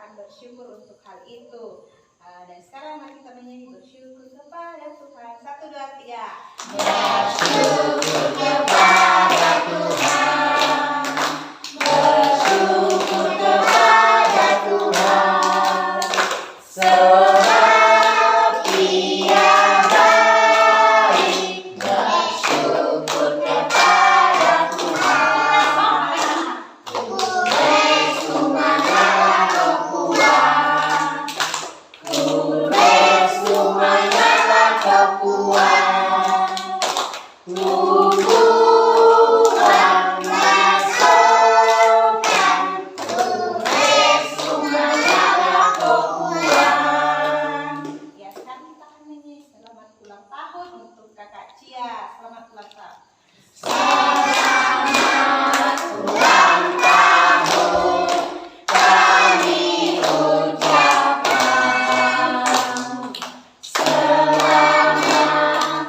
akan bersyukur untuk hal itu. Dan sekarang mari kita menyanyi bersyukur kepada Tuhan. 1, 2, 3. Bersyukur kepada Tuhan. Bersyukur kepada Tuhan. Sebab Dia baik. Bersyukur kepada Tuhan. Sumanyala Roh Kuat. Sumanyala Roh Kuat. Tuhan masukkan. Sumanyala Roh Kuat. Ya, sekarang kita akan nyanyi selamat ulang tahun untuk Kakak Cia. Selamat ulang tahun. Selamat ulang tahun kami ucapkan. Selamat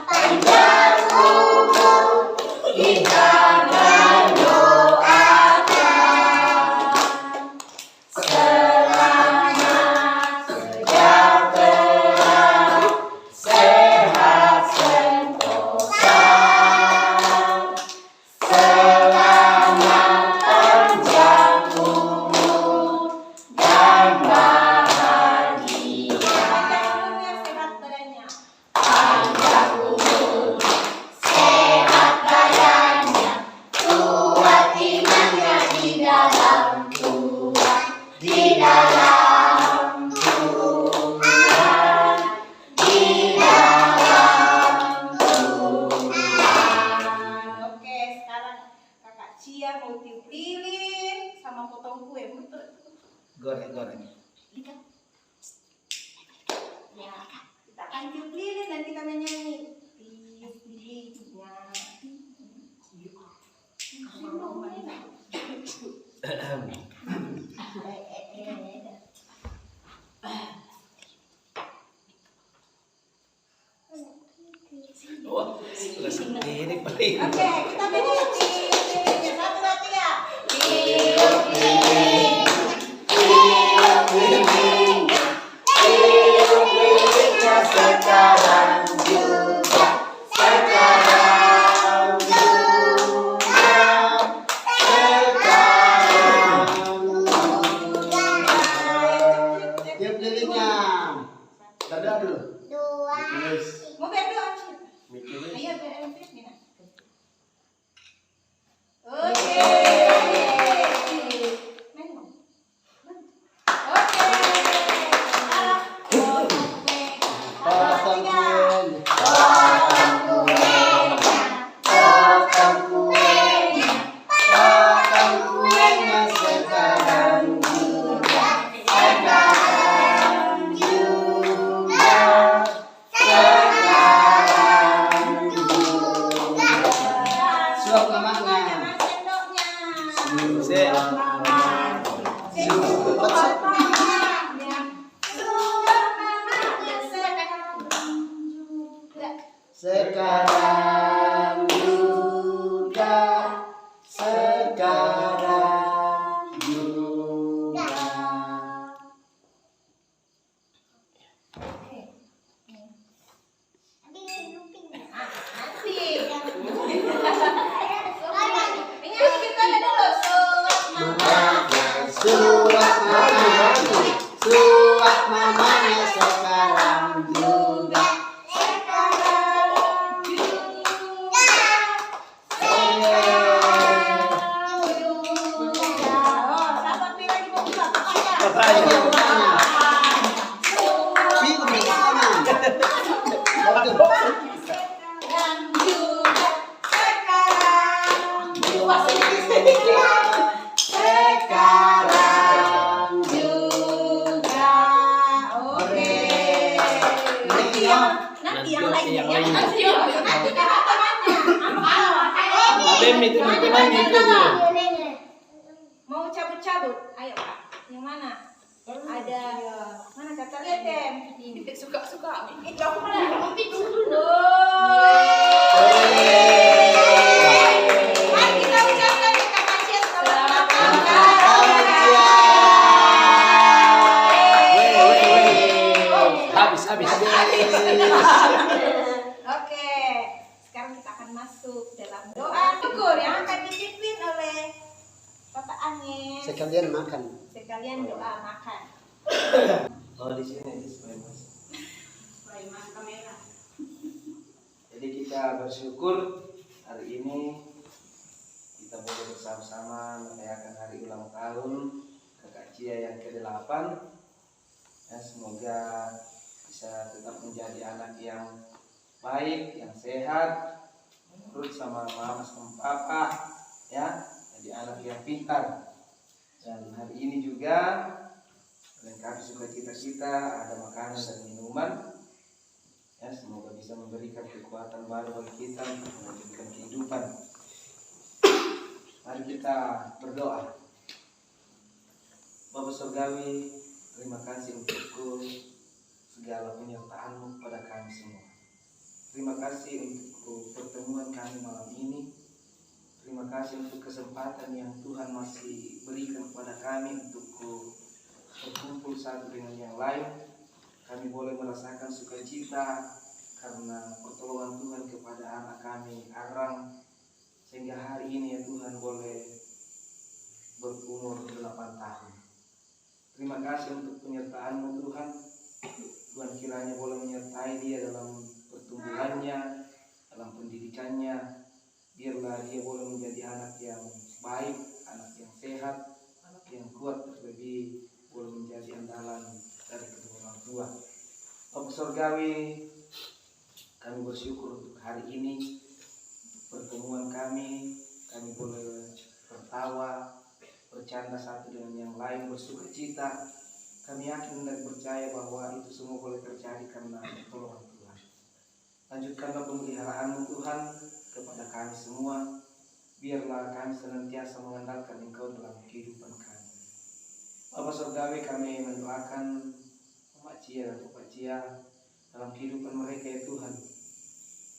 panjang umur kita berdoakan. Selamat sejahtera, sehat sentosa. Selamat panjang umur dan bahagia. Sehat badannya. Panjang umur, sehat badannya, kuat imannya di dalam Tuhan, di dalam Tuhan, di dalam Tuhan. Oke, sekarang Kakak Cia mau tiup lilin sama potong kue. Betul. Goreng. Lihat. Ya, kita akan tiup lilin dan kita menyanyi. Tiup lilinnya. Wah, ini paling. Oke, kita menyanyi lilinnya. 1, 2, 3. Tiup lilin. Tiup lilinnya. Tiup lilinnya sekarang juga. Sekarang juga. Sekarang juga. Tiup lilinnya. Dadah dulu. Yes. Mau berdoa, Cik? Mickey Mouse. Ayo berdoa, Mina. Oke. Main dong. Oke. Potong kuenya. Potong kuenya. Potong kuenya. Potong kuenya sekarang juga. Sekarang juga. Sekarang juga. Suap mamanya. Mas sendoknya. Set. Suap mamanya. Suap mamanya. Sekarang juga. Sekarang juga. Oke. Suap mamanya sekarang juga. Sekarang juga. Oke. Nanti yang lainnya. Nanti teman-teman itu. Mau cabut-cabut? Ayo Kak. Yang mana? Ada mana kata lihat Tem? Suka-suka. Itu aku mana? Mari kita ucapkan Kakak Cia selamat ulang tahun. habis. Oke, sekarang kita akan masuk dalam doa syukur yang akan dipimpin oleh Bapak Anies. Sekalian makan. Sekalian doa makan. Oh di sini supaya mas. Supaya mas kamera. Jadi kita bersyukur hari ini kita boleh bersama-sama merayakan hari ulang tahun Kakak Cia yang ke-8. Ya, semoga bisa tetap menjadi anak yang baik, yang sehat, menurut sama mama sama papa, ya, jadi anak yang pintar. Dan hari ini juga melengkapi sukacita kita, ada makanan dan minuman. Ya, semoga bisa memberikan kekuatan baru bagi kita untuk melanjutkan kehidupan. Mari kita berdoa. Bapa Surgawi, terima kasih untuk segala penyertaan-Mu kepada kami semua. Terima kasih untuk pertemuan kami malam ini. Terima kasih untuk kesempatan yang Tuhan masih berikan kepada kami untuk berkumpul satu dengan yang lain. Kami boleh merasakan sukacita karena pertolongan Tuhan kepada anak kami Arang, sehingga hari ini ya Tuhan boleh berumur 8 tahun. Terima kasih untuk penyertaan-Mu Tuhan. Tuhan kiranya boleh menyertai dia dalam pertumbuhannya, dalam pendidikannya. Biarlah dia boleh menjadi anak yang baik, anak yang sehat, anak yang kuat, terlebih boleh menjadi andalan dari kedua orang tua. Bapak Surgawi, kami bersyukur untuk hari ini, pertemuan kami boleh tertawa, bercanda satu dengan yang lain, bersukacita. Kami yakin dan percaya bahwa itu semua boleh terjadi karena pertolongan Tuhan. Lanjutkanlah pemeliharaan-Mu Tuhan kepada kami semua. Biarlah kami senantiasa mengandalkan Engkau dalam kehidupan kami. Bapak Surgawi, kami mendoakan Mama Cia dan Bapak Cia dalam kehidupan mereka ya Tuhan.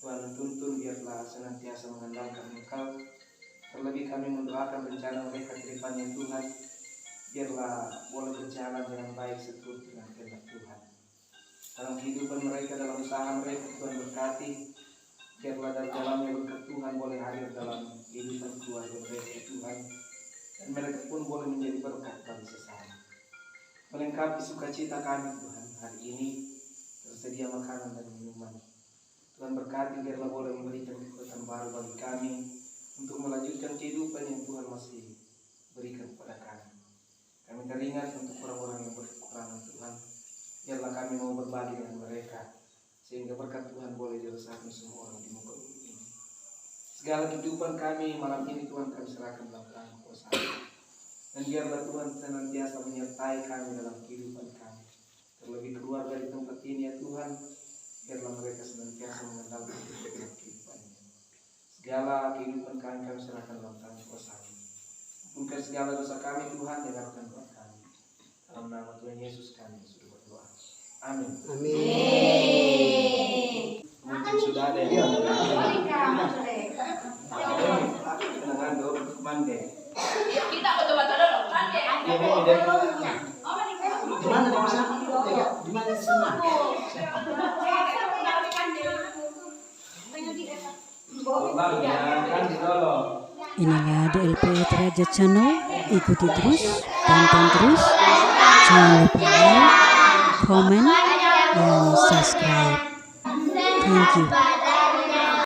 Tuhan tuntun biarlah senantiasa mengandalkan Engkau. Terlebih kami mendoakan rencana mereka ke depannya Tuhan. Biarlah boleh berjalan dengan baik seturut dengan kehendak Tuhan. Dalam kehidupan mereka, dalam usaha mereka, Tuhan berkati. Biarlah dari dalamnya berkat Tuhan boleh hadir dalam kehidupan keluarga mereka Tuhan. Dan mereka pun boleh menjadi berkat bagi sesama. Melengkapi sukacita kami Tuhan, hari ini tersedia makanan dan minuman. Tuhan berkati biarlah boleh memberikan kekuatan baru bagi kami untuk melanjutkan kehidupan yang Tuhan masih berikan kepada kami. Kami teringat untuk orang-orang yang berkekurangan Tuhan. Biarlah kami mau berbagi dengan mereka, sehingga berkat Tuhan boleh dirasakan semua orang di muka bumi ini. Segala kehidupan kami malam ini Tuhan kami serahkan dalam tangan kuasa. Dan biarlah Tuhan senantiasa menyertai kami dalam kehidupan kami. Terlebih keluarga di tempat ini ya Tuhan, biarlah mereka senantiasa mengandalkan kehidupannya. Segala kehidupan kami serahkan dalam tangan kuasa. Ampunkan segala dosa kami Tuhan, dengarkan doa kami. Dalam nama Tuhan Yesus kami sudah berdoa. Amin. Mungkin sudah ada yang dengan doa mande. Kita betul-betul dong, mande. Di mana di sana? Di mana di sana? Inilah DLP Raja Channel, ikuti terus, tonton terus, jangan lupa like, comment, dan subscribe. Thank you.